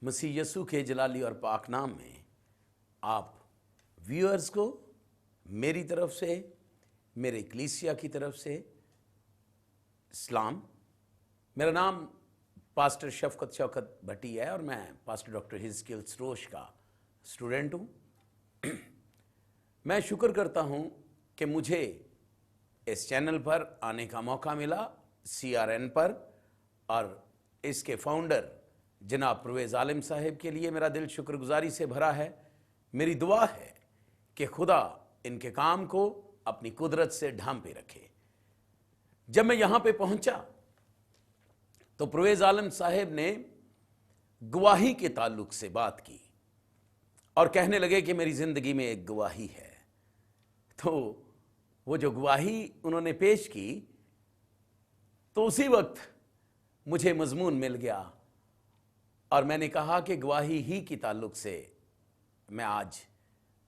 मसीह यीशु के जलाली और पाक नाम में आप व्यूअर्स को मेरी तरफ से, मेरे इक्लीसिया की तरफ से सलाम। मेरा नाम पास्टर शौकत भट्टी है और मैं पास्टर डॉक्टर हिजकियल सरोज का स्टूडेंट हूँ। मैं शुक्र करता हूँ कि मुझे इस चैनल पर आने का मौका मिला, CRN पर, और इसके फाउंडर जनाब परवेज़ आलिम साहब के लिए मेरा दिल शुक्रगुजारी से भरा है। मेरी दुआ है कि खुदा इनके काम को अपनी कुदरत से ढांपे रखे। जब मैं यहाँ पे पहुँचा तो परवेज़ आलिम साहब ने गवाही के ताल्लुक से बात की और कहने लगे कि मेरी ज़िंदगी में एक गवाही है। तो वो जो गवाही उन्होंने पेश की तो उसी वक्त मुझे मजमून मिल गया और मैंने कहा कि गवाही ही की ताल्लुक से मैं आज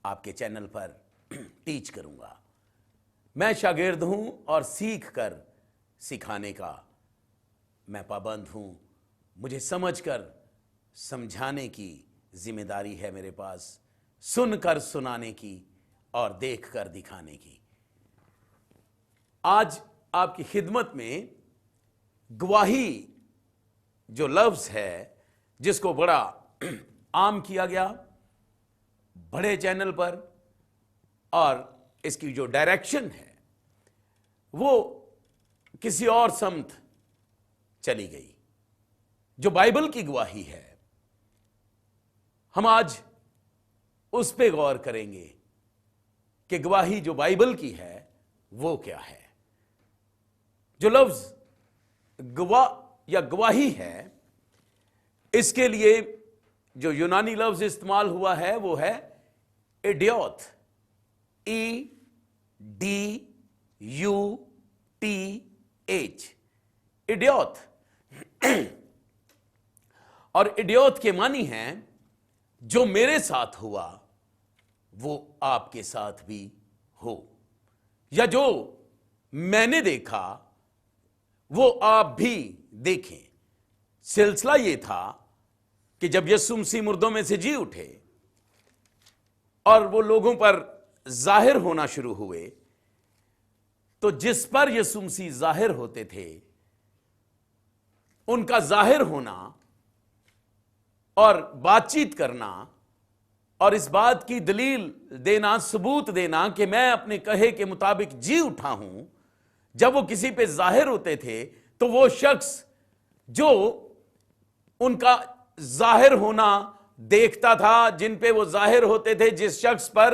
आपके चैनल पर टीच करूंगा। मैं शागिर्द हूं और सीख कर सिखाने का मैं पाबंद हूं। मुझे समझकर समझाने की जिम्मेदारी है मेरे पास, सुनकर सुनाने की और देखकर दिखाने की। आज आपकी खिदमत में गवाही जो लफ्ज़ है, जिसको बड़ा आम किया गया बड़े चैनल पर, और इसकी जो डायरेक्शन है वो किसी और समत चली गई। जो बाइबल की गवाही है, हम आज उस पे गौर करेंगे कि गवाही जो बाइबल की है वो क्या है। जो लफ्ज़ गवाही है, इसके लिए जो यूनानी लफ्ज़ इस्तेमाल हुआ है वो है इडियोथ, EDUTH, इडियोथ। और इडियोथ के मानी हैं जो मेरे साथ हुआ वो आपके साथ भी हो, या जो मैंने देखा वो आप भी देखें। सिलसिला ये था कि जब यीशु मसीह मुर्दों में से जी उठे और वो लोगों पर जाहिर होना शुरू हुए, तो जिस पर यीशु मसीह जाहिर होते थे उनका जाहिर होना और बातचीत करना और इस बात की दलील देना, सबूत देना कि मैं अपने कहे के मुताबिक जी उठा हूं, जब वो किसी पे जाहिर होते थे तो वो शख्स जो उनका जाहिर होना देखता था, जिन पे वो जाहिर होते थे, जिस शख्स पर,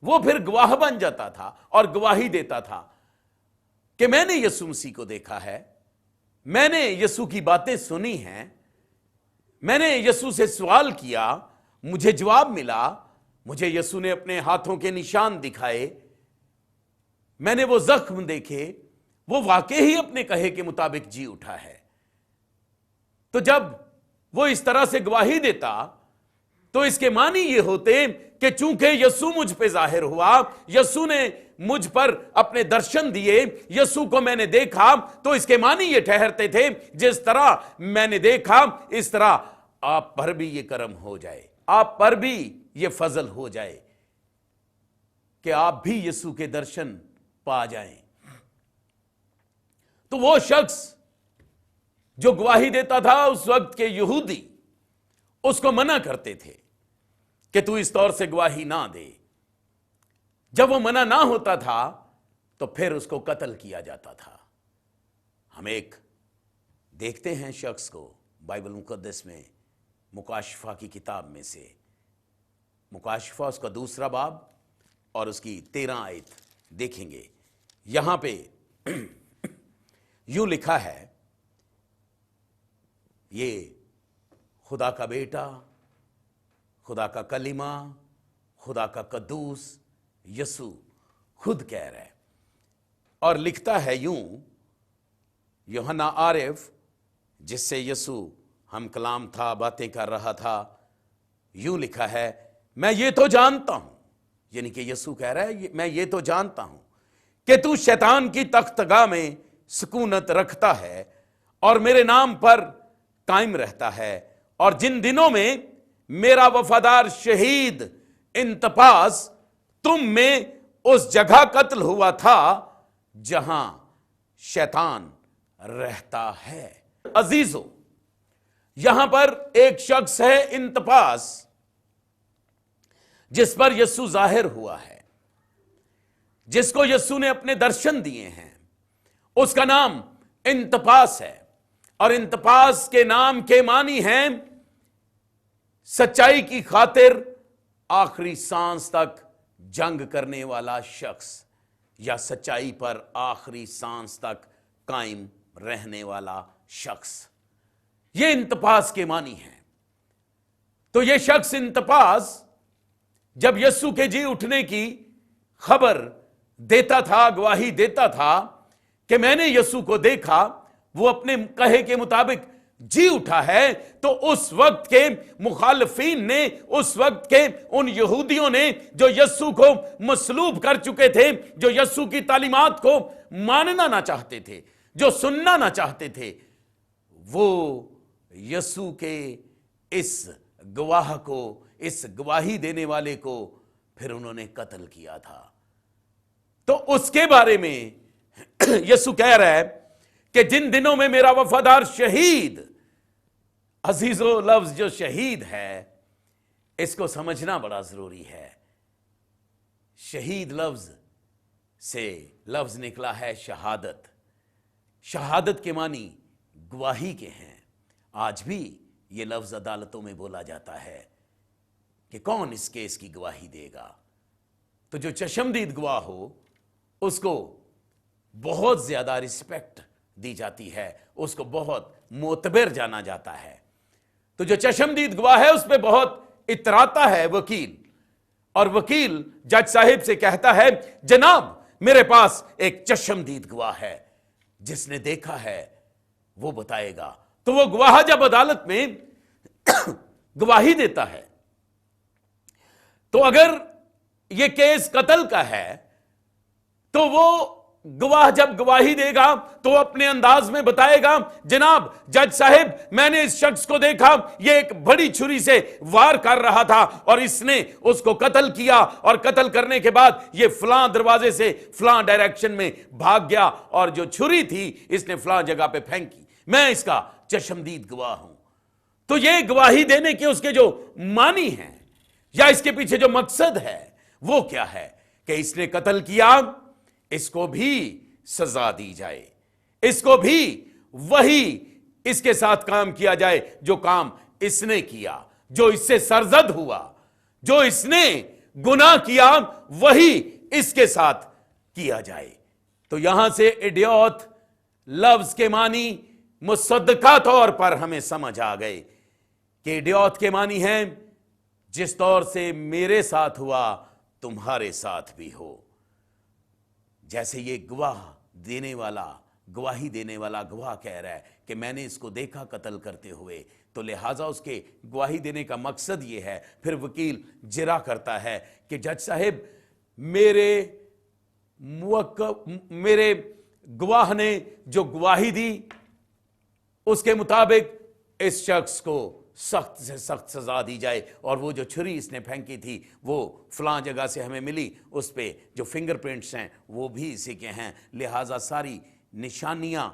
वो फिर गवाह बन जाता था और गवाही देता था कि मैंने यीशु मसीह को देखा है, मैंने यीशु की बातें सुनी हैं, मैंने यीशु से सवाल किया, मुझे जवाब मिला, मुझे यीशु ने अपने हाथों के निशान दिखाए, मैंने वो जख्म देखे, वो वाकई ही अपने कहे के मुताबिक जी उठा है। तो जब वो इस तरह से गवाही देता तो इसके मानी ये होते कि चूंकि यीशु मुझ पे जाहिर हुआ, यीशु ने मुझ पर अपने दर्शन दिए, यीशु को मैंने देखा, तो इसके मानी ये ठहरते थे जिस तरह मैंने देखा इस तरह आप पर भी ये करम हो जाए, आप पर भी ये फजल हो जाए कि आप भी यीशु के दर्शन पा जाएं। तो वो शख्स जो गवाही देता था, उस वक्त के यहूदी उसको मना करते थे कि तू इस तौर से गवाही ना दे। जब वो मना ना होता था तो फिर उसको कत्ल किया जाता था। हम एक देखते हैं शख्स को बाइबल मुकद्दस में, मुकाशिफा की किताब में से, मुकाशिफा उसका 2 बाब और उसकी 13 आयत देखेंगे। यहां पे यूं लिखा है, ये खुदा का बेटा, खुदा का कलीमा, खुदा का कद्दूस यीशु खुद कह रहा है और लिखता है यूं, यूहन्ना आरिफ जिससे यीशु हम कलाम था, बातें कर रहा था, यूं लिखा है, मैं ये तो जानता हूं, यानी कि यीशु कह रहा है मैं ये तो जानता हूं कि तू शैतान की तख्तगाह में सुकूनत रखता है और मेरे नाम पर कायम रहता है और जिन दिनों में मेरा वफादार शहीद इंतपास तुम में उस जगह कत्ल हुआ था जहां शैतान रहता है। अजीजों, यहां पर एक शख्स है इंतपास, जिस पर यस्सु जाहिर हुआ है, जिसको यस्सु ने अपने दर्शन दिए हैं। उसका नाम इंतपास है और इंतपास के नाम के मानी हैं सच्चाई की खातिर आखिरी सांस तक जंग करने वाला शख्स, या सच्चाई पर आखिरी सांस तक कायम रहने वाला शख्स। यह इंतपास के मानी है। तो यह शख्स इंतपास जब यस्सु के जी उठने की खबर देता था, गवाही देता था कि मैंने यस्सु को देखा, वो अपने कहे के मुताबिक जी उठा है, तो उस वक्त के मुखालफीन ने, उस वक्त के उन यहूदियों ने जो यस्सु को मसलूब कर चुके थे, जो यस्सु की तालीमात को मानना ना चाहते थे, जो सुनना ना चाहते थे, वो यस्सु के इस गवाह को, इस गवाही देने वाले को फिर उन्होंने कत्ल किया था। तो उसके बारे में यस्सु कह रहा है कि जिन दिनों में मेरा वफादार शहीद, अजीजो लफ्ज जो शहीद है, इसको समझना बड़ा जरूरी है। शहीद लफ्ज से लफ्ज निकला है शहादत। शहादत के मानी गवाही के हैं। आज भी यह लफ्ज अदालतों में बोला जाता है कि कौन इस केस की गवाही देगा। तो जो चशमदीद गवाह हो उसको बहुत ज्यादा रिस्पेक्ट दी जाती है, उसको बहुत मोतबर जाना जाता है। तो जो चशमदीद गवाह है उस पर बहुत इतराता है वकील, और वकील जज साहिब से कहता है, जनाब मेरे पास एक चशमदीद गवाह है, जिसने देखा है वो बताएगा। तो वो गवाह जब अदालत में गवाही देता है, तो अगर ये केस कत्ल का है, तो वो गवाह जब गवाही देगा तो अपने अंदाज में बताएगा, जनाब जज साहिब मैंने इस शख्स को देखा, ये एक बड़ी छुरी से वार कर रहा था और इसने उसको कत्ल किया, और कत्ल करने के बाद ये फलां दरवाजे से फलां डायरेक्शन में भाग गया और जो छुरी थी इसने फलां जगह पे फेंकी। मैं इसका चशमदीद गवाह हूं। तो ये गवाही देने के उसके जो मानी हैं या इसके पीछे जो मकसद है वो क्या है कि इसने कत्ल किया, इसको भी सजा दी जाए, इसको भी वही इसके साथ काम किया जाए जो काम इसने किया, जो इससे सरजद हुआ, जो इसने गुनाह किया वही इसके साथ किया जाए। तो यहां से इडियट लफ्ज के मानी मुसद्दका तौर पर हमें समझ आ गए कि इडियट के मानी है जिस तौर से मेरे साथ हुआ तुम्हारे साथ भी हो। जैसे ये गवाह देने वाला, गवाही देने वाला गवाह कह रहा है कि मैंने इसको देखा कत्ल करते हुए, तो लिहाजा उसके गवाही देने का मकसद ये है। फिर वकील जिरा करता है कि जज साहिब मेरे गवाह ने जो गवाही दी उसके मुताबिक इस शख्स को सख्त से सख्त सजा दी जाए, और वो जो छुरी इसने फेंकी थी वो फलां जगह से हमें मिली, उस पे जो फिंगरप्रिंट्स हैं वो भी इसी के हैं, लिहाजा सारी निशानियां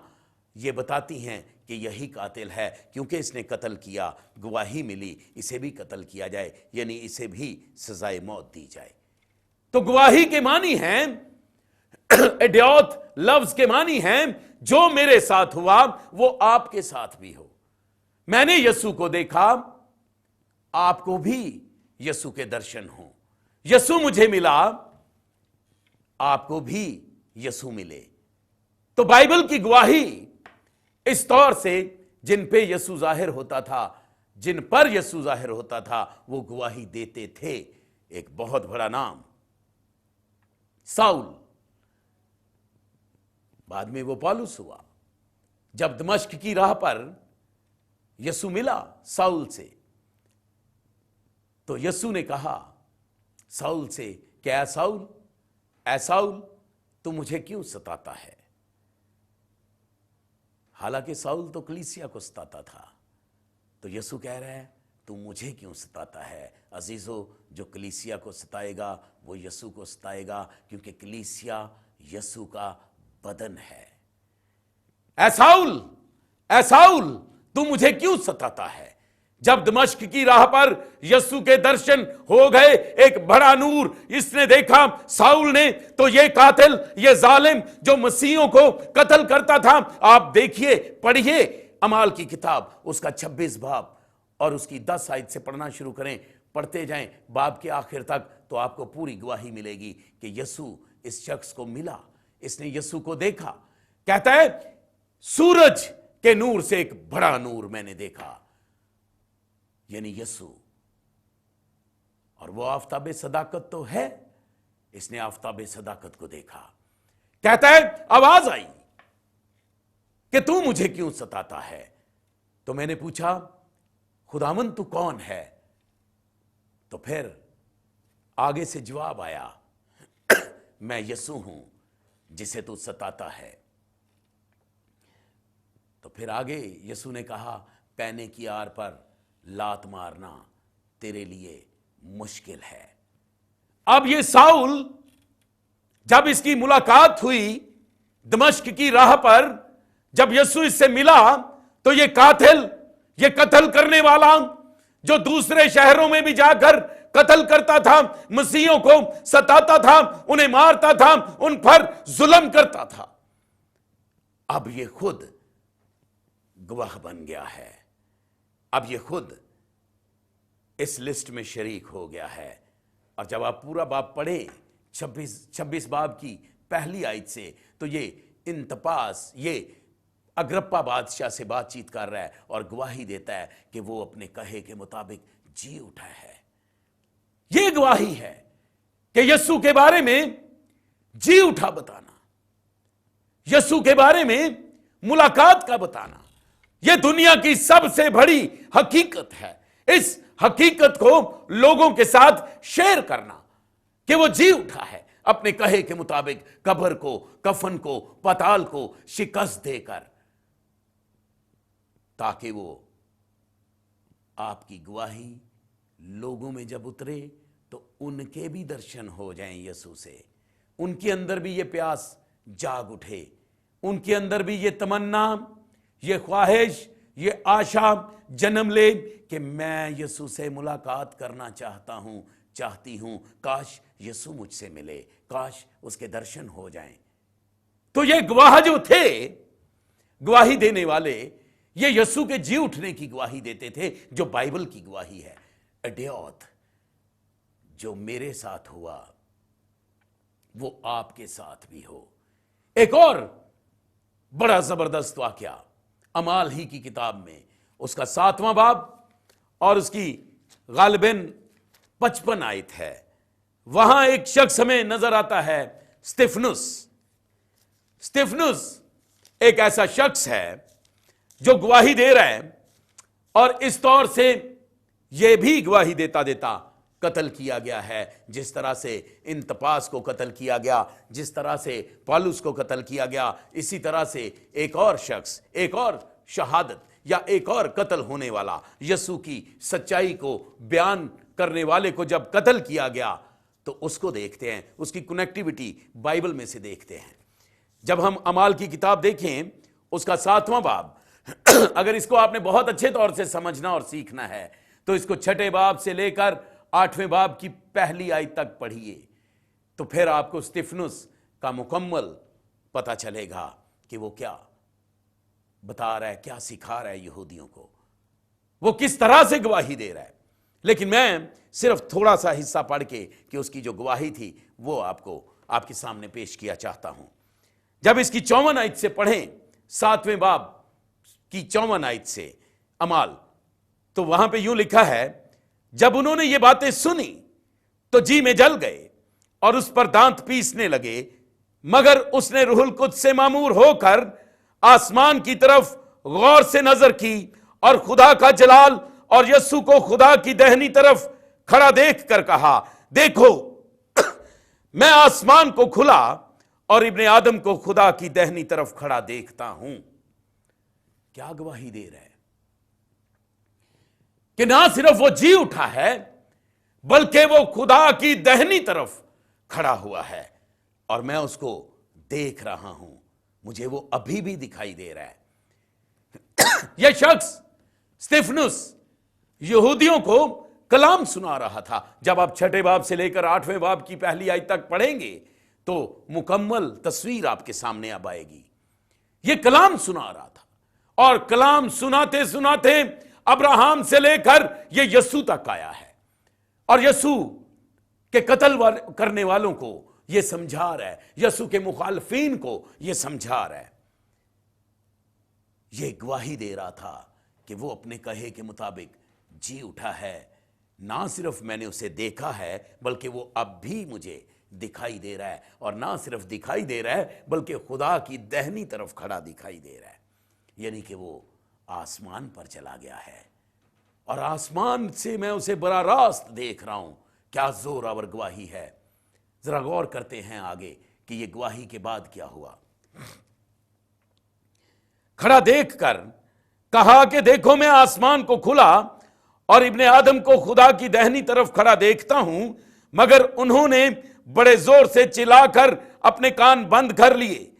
ये बताती हैं कि यही कातिल है, क्योंकि इसने कत्ल किया, गवाही मिली, इसे भी कत्ल किया जाए, यानी इसे भी सजाए मौत दी जाए। तो गवाही के मानी हैं, इडियट लफ्ज के मानी हैं, जो मेरे साथ हुआ वो आपके साथ भी हो। मैंने यस्सु को देखा, आपको भी यस्सु के दर्शन हो। यस्सु मुझे मिला, आपको भी यस्सु मिले। तो बाइबल की गवाही इस तौर से जिन पे यस्सु जाहिर होता था, जिन पर यस्सु जाहिर होता था, वो गवाही देते थे। एक बहुत बड़ा नाम साउल, बाद में वो पौलुस हुआ। जब दमिश्क की राह पर यस्सु मिला साउल से, तो यस्सु ने कहा साउल से, क्या ऐ साउल तू मुझे क्यों सताता है। हालांकि साउल तो कलीसिया को सताता था, तो यीशु कह रहा है, तू मुझे क्यों सताता है? अजीजों, जो कलीसिया को सताएगा वो यीशु को सताएगा, क्योंकि कलीसिया यीशु का बदन है। ऐ साउल, तू मुझे क्यों सताता है? जब दमिश्क की राह पर यीशु के दर्शन हो गए, एक बड़ा नूर इसने देखा साउल ने, तो ये कातिल, ये जालिम जो मसीहों को कत्ल करता था, आप देखिए, पढ़िए अमाल की किताब, उसका 26 बाब और उसकी 10 आयत से पढ़ना शुरू करें, पढ़ते जाएं बाब के आखिर तक, तो आपको पूरी गवाही मिलेगी कि यीशु इस शख्स को मिला, इसने यीशु को देखा। कहता है, सूरज के नूर से एक बड़ा नूर मैंने देखा, यानी यीशु। और वो आफताब सदाकत तो है, इसने आफताब सदाकत को देखा। कहता है, आवाज आई कि तू मुझे क्यों सताता है? तो मैंने पूछा, खुदावंद तू कौन है? तो फिर आगे से जवाब आया, मैं यीशु हूं जिसे तू सताता है। तो फिर आगे यीशु ने कहा, पैने की आर पर लात मारना तेरे लिए मुश्किल है। अब ये साउल, जब इसकी मुलाकात हुई दमिश्क की राह पर, जब यीशु इससे मिला, तो ये कातिल, ये कत्ल करने वाला, जो दूसरे शहरों में भी जाकर कत्ल करता था, मसीहों को सताता था, उन्हें मारता था, उन पर जुल्म करता था, अब ये खुद गवाह बन गया है। अब ये खुद इस लिस्ट में शरीक हो गया है। और जब आप पूरा बाब पढ़े 26 बाब की पहली आयत से, तो ये इंतपास, ये अग्रप्पा बादशाह से बातचीत कर रहा है और गवाही देता है कि वो अपने कहे के मुताबिक जी उठा है। ये गवाही है कि यीशु के बारे में जी उठा बताना, यीशु के बारे में मुलाकात का बताना, यह दुनिया की सबसे बड़ी हकीकत है। इस हकीकत को लोगों के साथ शेयर करना कि वो जी उठा है अपने कहे के मुताबिक, कब्र को, कफन को, पाताल को शिकस्त देकर, ताकि वो आपकी गवाही लोगों में जब उतरे तो उनके भी दर्शन हो जाएं यीशु से, उनके अंदर भी ये प्यास जाग उठे, उनके अंदर भी ये तमन्ना, ये ख्वाहिश, ये आशा जन्म ले कि मैं यीशु से मुलाकात करना चाहती हूं, काश यीशु मुझसे मिले, काश उसके दर्शन हो जाएं। तो ये गवाह जो थे, गवाही देने वाले, ये यीशु के जी उठने की गवाही देते थे, जो बाइबल की गवाही है। अड्योथ, जो मेरे साथ हुआ वो आपके साथ भी हो। एक और बड़ा जबरदस्त वाकया अमाल ही की किताब में, उसका 7वां बाब और उसकी गालिबन 55 आयत है। वहां एक शख्स हमें नजर आता है, स्तिफनुस। स्तिफनुस एक ऐसा शख्स है जो गवाही दे रहा है, और इस तौर से यह भी गवाही देता देता कत्ल किया गया है। जिस तरह से इंतपास को कत्ल किया गया, जिस तरह से पौलुस को कत्ल किया गया, इसी तरह से एक और शख्स, एक और शहादत या एक और कत्ल होने वाला, यीशु की सच्चाई को बयान करने वाले को जब कत्ल किया गया, तो उसको देखते हैं, उसकी कनेक्टिविटी बाइबल में से देखते हैं। जब हम अमाल की किताब देखें, उसका 7वां बाब, अगर इसको आपने बहुत अच्छे तौर से समझना और सीखना है, तो इसको 6ठे बाब से लेकर 8वें बाब की पहली आयत तक पढ़िए, तो फिर आपको स्तिफनुस का मुकम्मल पता चलेगा कि वो क्या बता रहा है, क्या सिखा रहा है यहूदियों को, वो किस तरह से गवाही दे रहा है। लेकिन मैं सिर्फ थोड़ा सा हिस्सा पढ़ के कि उसकी जो गवाही थी वो आपको आपके सामने पेश किया चाहता हूं। जब इसकी 54 आयत से पढ़ें, 7वें बाब की 54 आयत से अमाल, तो वहां पे यूं लिखा है, जब उन्होंने ये बातें सुनी तो जी में जल गए और उस पर दांत पीसने लगे, मगर उसने रूहुल कुद्स से मामूर होकर आसमान की तरफ गौर से नजर की और खुदा का जलाल और यस्सु को खुदा की दाहिनी तरफ खड़ा देख कर कहा, देखो मैं आसमान को खुला और इब्ने आदम को खुदा की दाहिनी तरफ खड़ा देखता हूं। क्या गवाही दे रहा है? कि ना सिर्फ वो जी उठा है बल्कि वो खुदा की दाहिनी तरफ खड़ा हुआ है और मैं उसको देख रहा हूं, मुझे वो अभी भी दिखाई दे रहा है। यह शख्स स्तिफनुस यहूदियों को कलाम सुना रहा था। जब आप 6ठे बाब से लेकर 8वें बाब की पहली आयत तक पढ़ेंगे तो मुकम्मल तस्वीर आपके सामने अब आएगी। यह कलाम सुना रहा था और कलाम सुनाते सुनाते अब्राहम से लेकर यह यस्सु तक आया है और यस्सु के कत्ल करने वालों को यह समझा रहा है, यस्सु के मुखालफीन को यह समझा रहा है। यह गवाही दे रहा था कि वो अपने कहे के मुताबिक जी उठा है। ना सिर्फ मैंने उसे देखा है बल्कि वो अब भी मुझे दिखाई दे रहा है, और ना सिर्फ दिखाई दे रहा है बल्कि खुदा की दाहिनी तरफ खड़ा दिखाई दे रहा है। यानी कि वो आसमान पर चला गया है और आसमान से मैं उसे बड़ा रास्त देख रहा हूं। क्या जोरावर गवाही है। जरा गौर करते हैं आगे कि ये गवाही के बाद क्या हुआ। खड़ा देखकर कहा कि देखो मैं आसमान को खुला और इब्ने आदम को खुदा की दाहिनी तरफ खड़ा देखता हूं, मगर उन्होंने बड़े जोर से चिल्लाकर अपने कान बंद कर लिए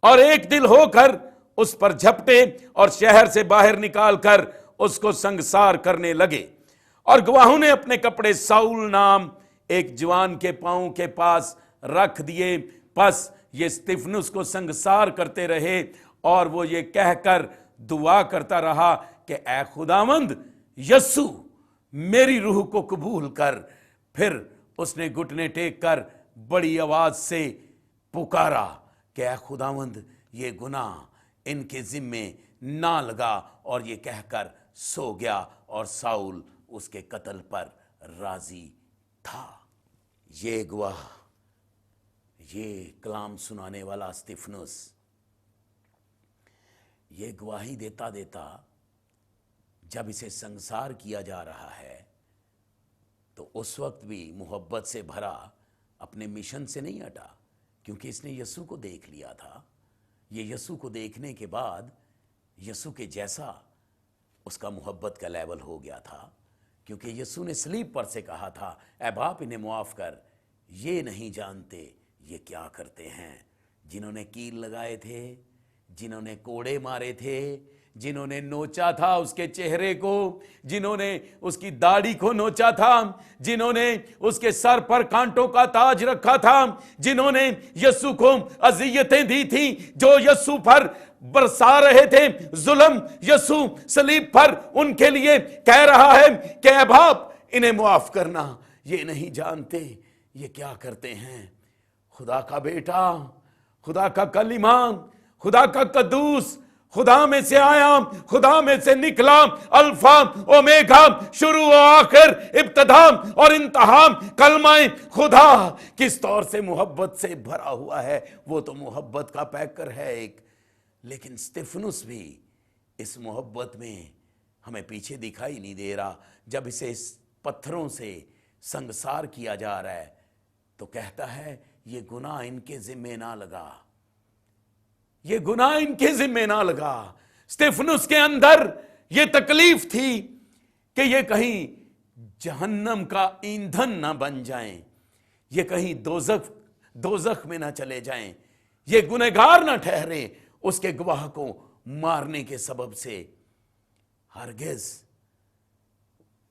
और एक दिल होकर उस पर झपटे और शहर से बाहर निकालकर उसको संगसार करने लगे। और गवाहों ने अपने कपड़े साउल नाम एक जवान के पांव के पास रख दिए। बस ये स्तिफनुस को संगसार करते रहे और वो ये कहकर दुआ करता रहा कि ऐ खुदावंद यस्सु मेरी रूह को कबूल कर। फिर उसने घुटने टेक कर बड़ी आवाज से पुकारा कि ऐ खुदावंद ये गुनाह इनके जिम्मे ना लगा, और ये कहकर सो गया और साउल उसके कत्ल पर राजी था। ये गवाह, ये कलाम सुनाने वाला स्तिफनुस, ये गवाही देता देता जब इसे संसार किया जा रहा है तो उस वक्त भी मोहब्बत से भरा अपने मिशन से नहीं हटा, क्योंकि इसने यस्सु को देख लिया था। ये यस्सु को देखने के बाद यस्सु के जैसा उसका मोहब्बत का लेवल हो गया था, क्योंकि यस्सु ने सलीब पर से कहा था, ऐ बाप इन्हें मुआफ कर, ये नहीं जानते ये क्या करते हैं। जिन्होंने कील लगाए थे, जिन्होंने कोड़े मारे थे, जिन्होंने नोचा था उसके चेहरे को, जिन्होंने उसकी दाढ़ी को नोचा था, जिन्होंने उसके सर पर कांटों का ताज रखा था, जिन्होंने यस्सु को अजियतें दी थी, जो यस्सु पर बरसा रहे थे जुल्म, यस्सु सलीब पर उनके लिए कह रहा है कि ऐ बाप इन्हें मुआफ करना, ये नहीं जानते ये क्या करते हैं। खुदा का बेटा, खुदा का कलीमा, खुदा का कद्दूस, खुदा में से आया, खुदा में से निकला, अल्फा ओमेगा, शुरू और आखिर, इब्तिदा और इंतहा, कलमाए खुदा किस तौर से मोहब्बत से भरा हुआ है। वो तो मोहब्बत का पैकर है एक, लेकिन स्तिफनुस भी इस मोहब्बत में हमें पीछे दिखाई नहीं दे रहा। जब इसे इस पत्थरों से संगसार किया जा रहा है तो कहता है ये गुनाह इनके जिम्मे ना लगा, ये गुनाह इनके जिम्मे ना लगा। स्तिफनुस के अंदर ये तकलीफ थी कि ये कहीं जहन्नम का ईंधन ना बन जाएं, ये कहीं दोजख में ना चले जाएं, ये गुनहगार ना ठहरे उसके गवाह को मारने के सबब से। हरगिज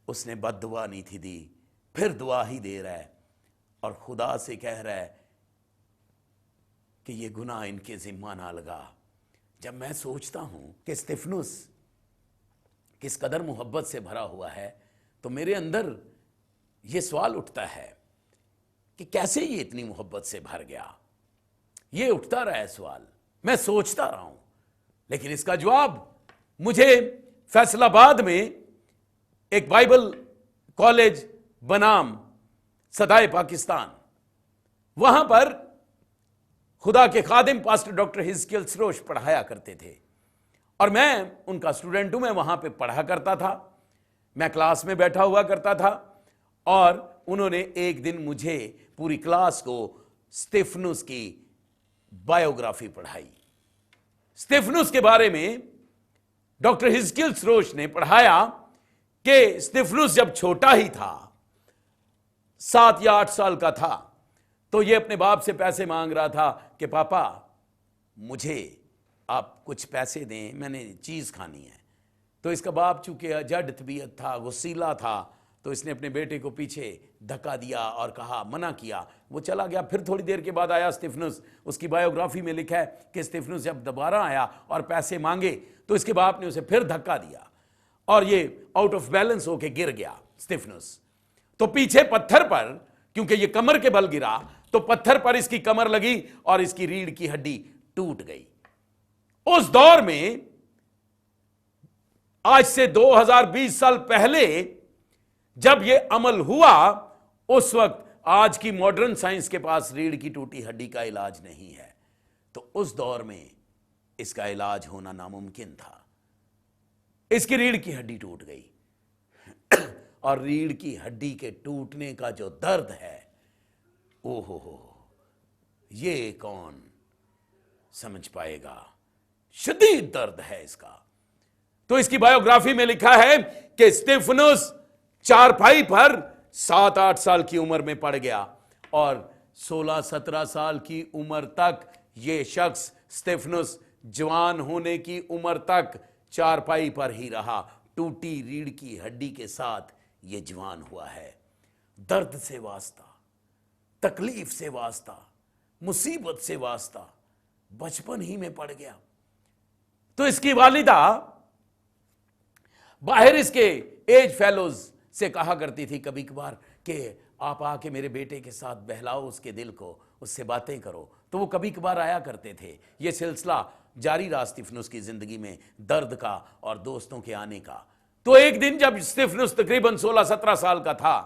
उसने बद्दुआ नहीं थी दी, फिर दुआ ही दे रहा है और खुदा से कह रहा है कि ये गुनाह इनके जिम्मा ना लगा। जब मैं सोचता हूं कि स्तिफनुस किस कदर मोहब्बत से भरा हुआ है तो मेरे अंदर ये सवाल उठता है कि कैसे ये इतनी मोहब्बत से भर गया। ये उठता रहा है सवाल, मैं सोचता रहा हूं, लेकिन इसका जवाब मुझे फैसलाबाद में एक बाइबल कॉलेज बनाम सदाए पाकिस्तान, वहां पर खुदा के खादिम पास्टर डॉक्टर हिजकियल सरोश पढ़ाया करते थे और मैं उनका स्टूडेंट हूं। मैं वहां पे पढ़ा करता था, मैं क्लास में बैठा हुआ करता था और उन्होंने एक दिन मुझे पूरी क्लास को स्तिफनुस की बायोग्राफी पढ़ाई। स्तिफनुस के बारे में डॉक्टर हिजकियल सरोश ने पढ़ाया कि स्तिफनुस जब छोटा ही था, 7 या 8 साल का था, तो ये अपने बाप से पैसे मांग रहा था कि पापा मुझे आप कुछ पैसे दें, मैंने चीज़ खानी है। तो इसका बाप चूंकि अजड तबीयत था, गुस्सीला था, तो इसने अपने बेटे को पीछे धक्का दिया और कहा, मना किया। वो चला गया। फिर थोड़ी देर के बाद आया स्तिफनुस। उसकी बायोग्राफी में लिखा है कि स्तिफनुस जब दोबारा आया और पैसे मांगे तो इसके बाप ने उसे फिर धक्का दिया और ये आउट ऑफ बैलेंस होके गिर गया स्तिफनुस। तो पीछे पत्थर पर, क्योंकि ये कमर के बल गिरा, तो पत्थर पर इसकी कमर लगी और इसकी रीढ़ की हड्डी टूट गई। उस दौर में, आज से 2020 साल पहले जब यह अमल हुआ, उस वक्त आज की मॉडर्न साइंस के पास रीढ़ की टूटी हड्डी का इलाज नहीं है। तो उस दौर में इसका इलाज होना नामुमकिन था। इसकी रीढ़ की हड्डी टूट गई और रीढ़ की हड्डी के टूटने का जो दर्द है, ओहो हो, ये कौन समझ पाएगा। शदीद दर्द है इसका। तो इसकी बायोग्राफी में लिखा है कि स्तिफनुस चारपाई पर 7-8 साल की उम्र में पड़ गया और 16-17 साल की उम्र तक यह शख्स स्तिफनुस जवान होने की उम्र तक चारपाई पर ही रहा। टूटी रीढ़ की हड्डी के साथ यह जवान हुआ है। दर्द से वास्ता, तकलीफ से वास्ता, मुसीबत से वास्ता, बचपन ही में पड़ गया। तो इसकी वालिदा बाहर इसके एज फेलोज से कहा करती थी कभी कभार कि आप आके मेरे बेटे के साथ बहलाओ उसके दिल को, उससे बातें करो। तो वो कभी कभार आया करते थे। ये सिलसिला जारी रहा स्तिफनुस की जिंदगी में, दर्द का और दोस्तों के आने का। तो एक दिन जब स्तिफनुस तकरीबन 16-17 साल का था,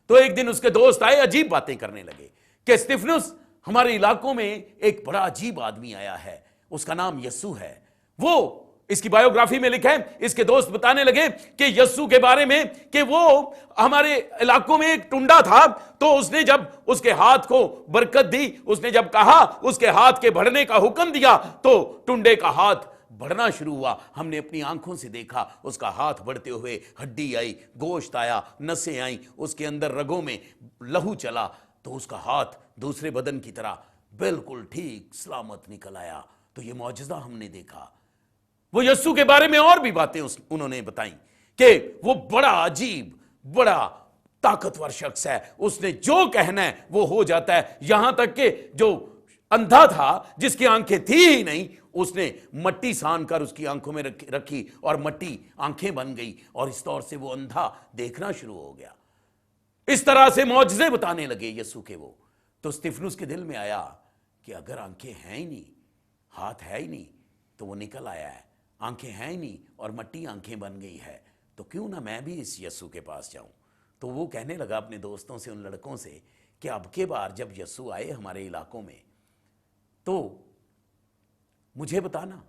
तो एक दिन उसके दोस्त आए, अजीब बातें करने लगे कि स्तिफनुस, हमारे इलाकों में एक बड़ा अजीब आदमी आया है, उसका नाम यस्सु है। वो, इसकी बायोग्राफी में लिखा है, इसके दोस्त बताने लगे कि यस्सु के बारे में कि वो हमारे इलाकों में एक टुंडा था, तो उसने जब उसके हाथ को बरकत दी, उसने जब कहा, उसके हाथ के बढ़ने का हुक्म दिया, तो टुंडे का हाथ बढ़ना शुरू हुआ। हमने अपनी आंखों से देखा उसका हाथ बढ़ते हुए, हड्डी आई, गोश्त आया, नसें आई, उसके अंदर रगों में लहू चला, तो उसका हाथ दूसरे बदन की तरह बिल्कुल ठीक सलामत निकल आया। तो ये मौजज़ा हमने देखा। वो यस्सु के बारे में और भी बातें उन्होंने बताई कि वो बड़ा अजीब, बड़ा ताकतवर शख्स है, उसने जो कहना है वो हो जाता है। यहां तक कि जो अंधा था, जिसकी आंखें थी ही नहीं, उसने मट्टी सान कर उसकी आंखों में रखी और मट्टी आंखें बन गई और इस तौर से वो अंधा देखना शुरू हो गया। इस तरह से मौजज़े बताने लगे यस्सु के वो। तो स्तिफनुस के दिल में आया कि अगर आंखें हैं ही नहीं, हाथ है ही नहीं, तो वो निकल आया है, आंखें हैं ही नहीं और मट्टी आंखें बन गई है, तो क्यों ना मैं भी इस यस्सु के पास जाऊं। तो वो कहने लगा अपने दोस्तों से, उन लड़कों से, कि अब के बार जब यस्सु आए हमारे इलाकों में तो मुझे बताना।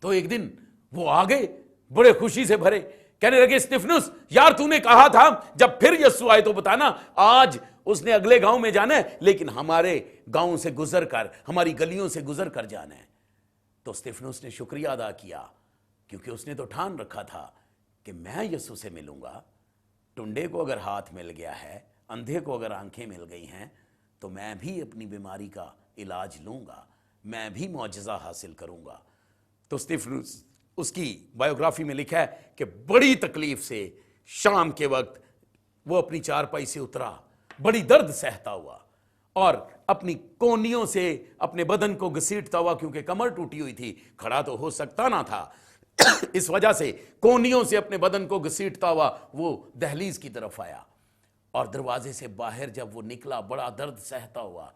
तो एक दिन वो आ गए बड़े खुशी से भरे, कहने लगे, स्तिफनुस यार, तूने कहा था जब फिर यस्सु आए तो बताना। आज उसने अगले गांव में जाना है, लेकिन हमारे गांव से गुजर कर, हमारी गलियों से गुजर कर जाना है। तो स्तिफनुस ने शुक्रिया अदा किया, क्योंकि उसने तो ठान रखा था कि मैं यस्सु से मिलूंगा। टुंडे को अगर हाथ मिल गया है, अंधे को अगर आंखें मिल गई हैं, तो मैं भी अपनी बीमारी का इलाज लूंगा, मैं भी मौजज़ा हासिल करूंगा। तो स्तिफनुस, उसकी बायोग्राफी में लिखा है कि बड़ी तकलीफ से शाम के वक्त वो अपनी चारपाई से उतरा, बड़ी दर्द सहता हुआ और अपनी कोहनियों से अपने बदन को घसीटता हुआ, क्योंकि कमर टूटी हुई थी, खड़ा तो हो सकता ना था, इस वजह से कोहनियों से अपने बदन को घसीटता हुआ वो दहलीज की तरफ आया। और दरवाजे से बाहर जब वो निकला, बड़ा दर्द सहता हुआ,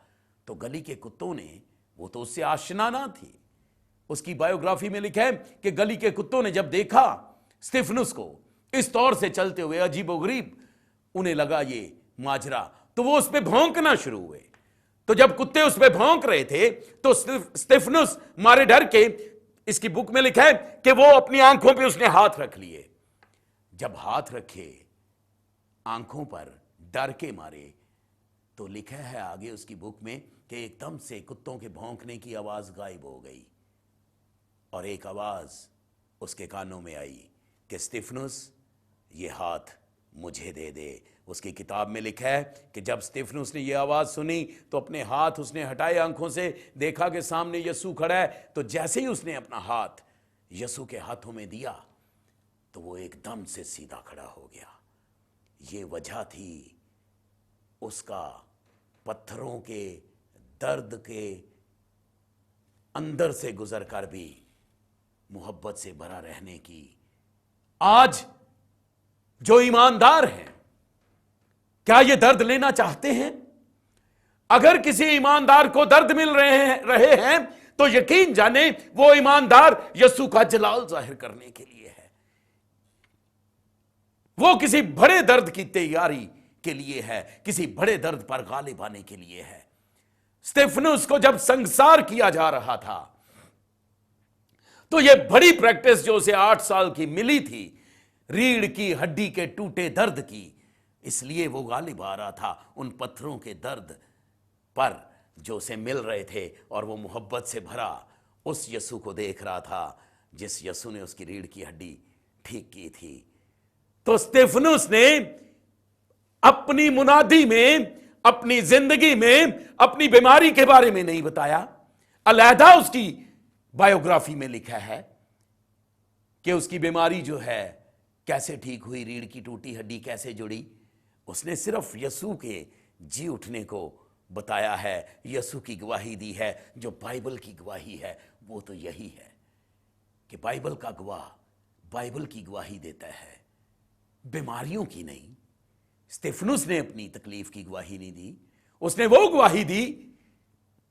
तो गली के कुत्तों ने, वो तो उससे आशना ना थी, उसकी बायोग्राफी में लिखा है कि गली के कुत्तों ने जब देखा स्तिफनुस को इस तौर से चलते हुए, अजीबोगरीब, उन्हें लगा ये माजरा, तो वो उस पर भौंकना शुरू हुए। तो जब कुत्ते उस पर भौंक रहे थे, तो स्तिफनुस मारे डर के, इसकी बुक में लिखा है कि वो अपनी आंखों पे उसने हाथ रख लिए। जब हाथ रखे आंखों पर डर के मारे, तो लिखा है आगे उसकी बुक में कि एकदम से कुत्तों के भौंकने की आवाज गायब हो गई और एक आवाज उसके कानों में आई कि स्तिफनुस ये हाथ मुझे दे दे। उसकी किताब में लिखा है कि जब स्तिफनुस ने यह आवाज़ सुनी तो अपने हाथ उसने हटाए, आंखों से देखा कि सामने यीशु खड़ा है। तो जैसे ही उसने अपना हाथ यीशु के हाथों में दिया तो वो एकदम से सीधा खड़ा हो गया। ये वजह थी उसका पत्थरों के दर्द के अंदर से गुजर कर भी मोहब्बत से भरा रहने की। आज जो ईमानदार हैं, क्या ये दर्द लेना चाहते हैं? अगर किसी ईमानदार को दर्द मिल रहे हैं तो यकीन जाने वो ईमानदार यीशु का जलाल जाहिर करने के लिए है। वो किसी बड़े दर्द की तैयारी के लिए है, किसी बड़े दर्द पर गालिब आने के लिए है। स्तिफनुस को जब संसार किया जा रहा था तो यह बड़ी प्रैक्टिस जो उसे 8 साल की मिली थी, रीढ़ की हड्डी के टूटे दर्द की, इसलिए वो गालिब आ रहा था उन पत्थरों के दर्द पर जो उसे मिल रहे थे। और वो मोहब्बत से भरा उस यीशु को देख रहा था जिस यीशु ने उसकी रीढ़ की हड्डी ठीक की थी। तो स्तिफनुस ने अपनी मुनादी में, अपनी जिंदगी में, अपनी बीमारी के बारे में नहीं बताया। अलहदा उसकी बायोग्राफी में लिखा है कि उसकी बीमारी जो है कैसे ठीक हुई, रीढ़ की टूटी हड्डी कैसे जुड़ी। उसने सिर्फ यीशु के जी उठने को बताया है, यीशु की गवाही दी है। जो बाइबल की गवाही है वो तो यही है कि बाइबल का गवाह बाइबल की गवाही देता है, बीमारियों की नहीं। स्तिफनुस ने अपनी तकलीफ की गवाही नहीं दी, उसने वो गवाही दी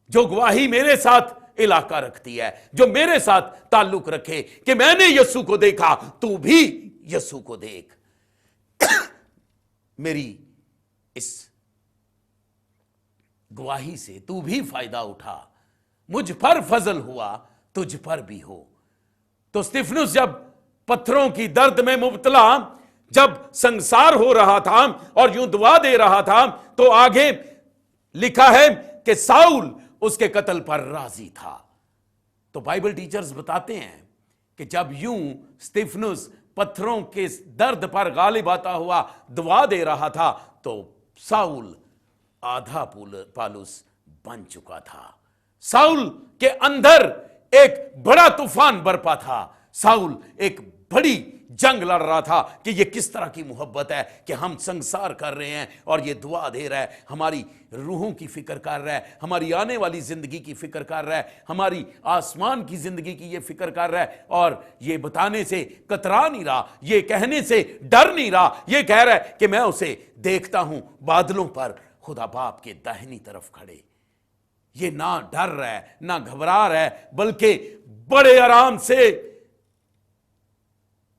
जो गवाही मेरे साथ इलाका रखती है, जो मेरे साथ ताल्लुक रखे कि मैंने यीशु को देखा, तू भी यीशु को देख। मेरी इस गवाही से तू भी फायदा उठा, मुझ पर फजल हुआ, तुझ पर भी हो। तो स्तिफनुस जब पत्थरों की दर्द में मुब्तला, जब संसार हो रहा था और यूं दुआ दे रहा था, तो आगे लिखा है कि साउल उसके कत्ल पर राजी था। तो बाइबल टीचर्स बताते हैं कि जब यूं स्तिफनुस पत्थरों के दर्द पर गालिब आता हुआ दुआ दे रहा था तो साउल आधा पालुस बन चुका था। साउल के अंदर एक बड़ा तूफान बरपा था। साउल एक बड़ी जंग लड़ रहा था कि ये किस तरह की मोहब्बत है कि हम संसार कर रहे हैं और ये दुआ दे रहा है, हमारी रूहों की फिक्र कर रहा है, हमारी आने वाली जिंदगी की फिक्र कर रहा है, हमारी आसमान की जिंदगी की ये फिक्र कर रहा है। और ये बताने से कतरा नहीं रहा, ये कहने से डर नहीं रहा, ये कह रहा है कि मैं उसे देखता हूं बादलों पर खुदा बाप के दाहिनी तरफ खड़े। ये ना डर रहा है ना घबरा रहा है, बल्कि बड़े आराम से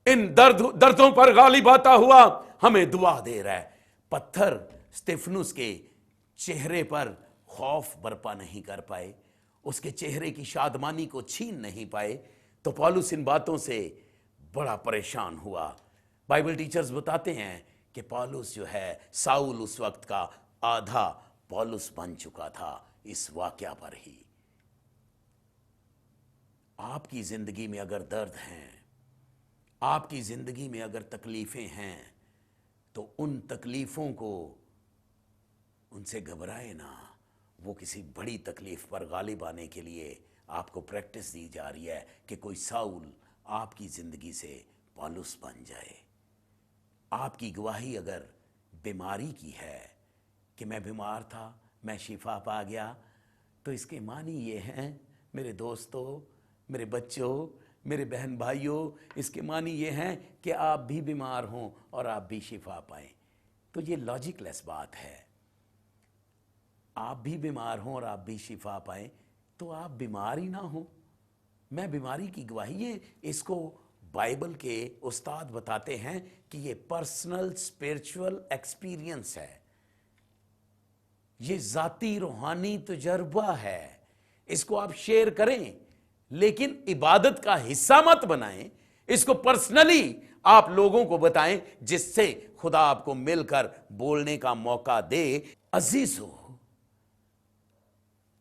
इन दर्दों पर गालिब आता हुआ हमें दुआ दे रहा है। पत्थर स्तिफनुस के चेहरे पर खौफ बरपा नहीं कर पाए, उसके चेहरे की शादमानी को छीन नहीं पाए। तो पौलुस इन बातों से बड़ा परेशान हुआ। बाइबल टीचर्स बताते हैं कि पौलुस जो है, साउल उस वक्त का आधा पौलुस बन चुका था इस वाकया पर ही। आपकी जिंदगी में अगर दर्द हैं, आपकी जिंदगी में अगर तकलीफें हैं, तो उन तकलीफों को, उनसे घबराए ना। वो किसी बड़ी तकलीफ पर गालिब आने के लिए आपको प्रैक्टिस दी जा रही है कि कोई साउल आपकी जिंदगी से पौलुस बन जाए। आपकी गवाही अगर बीमारी की है कि मैं बीमार था, मैं शिफा पा गया, तो इसके मानी ये हैं मेरे दोस्तों, मेरे बच्चों, मेरे बहन भाइयों, इसके मानी ये हैं कि आप भी बीमार हों और आप भी शिफा पाएं। तो ये लॉजिकलेस बात है। आप भी बीमार हों और आप भी शिफा पाएं, तो आप बीमार ही ना हो। मैं बीमारी की गवाही, ये इसको बाइबल के उस्ताद बताते हैं कि ये पर्सनल स्पिरिचुअल एक्सपीरियंस है, ये जाती रूहानी तजर्बा है। इसको आप शेयर करें, लेकिन इबादत का हिस्सा मत बनाएं। इसको पर्सनली आप लोगों को बताएं, जिससे खुदा आपको मिलकर बोलने का मौका दे। अजीज हो,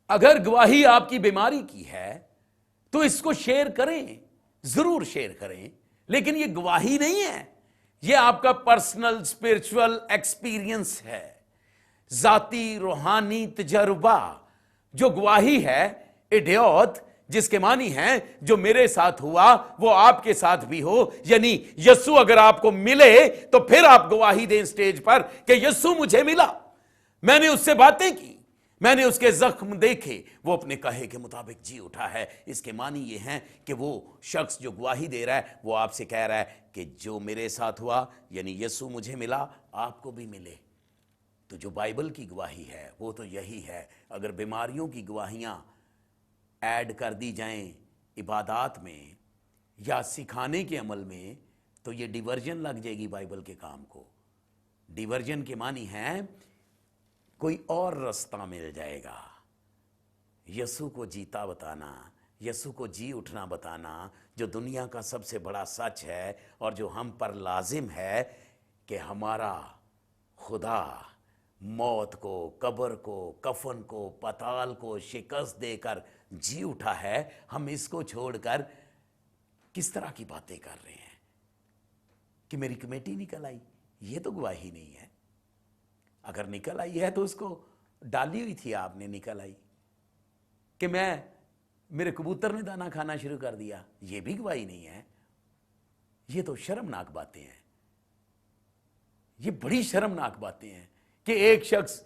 अगर गवाही आपकी बीमारी की है तो इसको शेयर करें, जरूर शेयर करें। लेकिन ये गवाही नहीं है, ये आपका पर्सनल स्पिरिचुअल एक्सपीरियंस है, जाती रूहानी तजर्बा। जो गवाही है इडियोत, जिसके मानी है जो मेरे साथ हुआ वो आपके साथ भी हो। यानी यीशु अगर आपको मिले तो फिर आप गवाही दें स्टेज पर कि यीशु मुझे मिला, मैंने उससे बातें की, मैंने उसके जख्म देखे, वो अपने कहे के मुताबिक जी उठा है। इसके मानी ये हैं कि वो शख्स जो गवाही दे रहा है वो आपसे कह रहा है कि जो मेरे साथ हुआ यानी यीशु मुझे मिला, आपको भी मिले। तो जो बाइबल की गवाही है वो तो यही है। अगर बीमारियों की गवाहियां ऐड कर दी जाएं इबादात में या सिखाने के अमल में तो ये डिवर्जन लग जाएगी बाइबल के काम को। डिवर्जन के मानी है कोई और रास्ता मिल जाएगा। यीशु को जीता बताना, यीशु को जी उठना बताना, जो दुनिया का सबसे बड़ा सच है और जो हम पर लाजिम है कि हमारा खुदा मौत को, कब्र को, कफन को, पताल को शिकस्त देकर जी उठा है। हम इसको छोड़कर किस तरह की बातें कर रहे हैं कि मेरी कमेटी निकल आई। ये तो गवाही नहीं है। अगर निकल आई है तो उसको डाली हुई थी आपने, निकल आई। कि मेरे कबूतर ने दाना खाना शुरू कर दिया, ये भी गवाही नहीं है। ये तो शर्मनाक बातें हैं, ये बड़ी शर्मनाक बातें हैं कि एक शख्स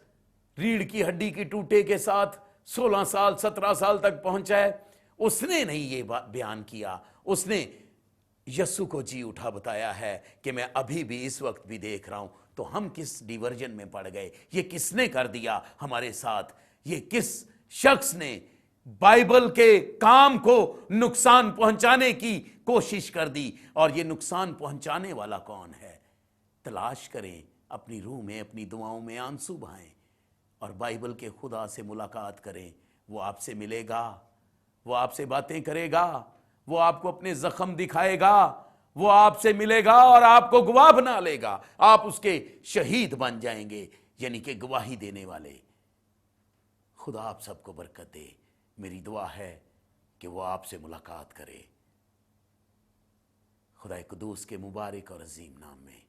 रीढ़ की हड्डी की टूटे के साथ 16 साल 17 साल तक पहुंचा है। उसने नहीं ये बयान किया, उसने यीशु को जी उठा बताया है कि मैं अभी भी इस वक्त भी देख रहा हूं। तो हम किस डिवर्जन में पड़ गए? ये किसने कर दिया हमारे साथ? ये किस शख्स ने बाइबल के काम को नुकसान पहुंचाने की कोशिश कर दी? और ये नुकसान पहुंचाने वाला कौन है? तलाश करें अपनी रूह में, अपनी दुआओं में आंसू बहाएं और बाइबल के खुदा से मुलाकात करें। वो आपसे मिलेगा, वो आपसे बातें करेगा, वो आपको अपने जख्म दिखाएगा, वो आपसे मिलेगा और आपको गवाह बना लेगा। आप उसके शहीद बन जाएंगे, यानी कि गवाही देने वाले। खुदा आप सबको बरकत दे। मेरी दुआ है कि वो आपसे मुलाकात करे। खुदा कुदूस के मुबारक और अजीम नाम में,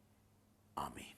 आमीन।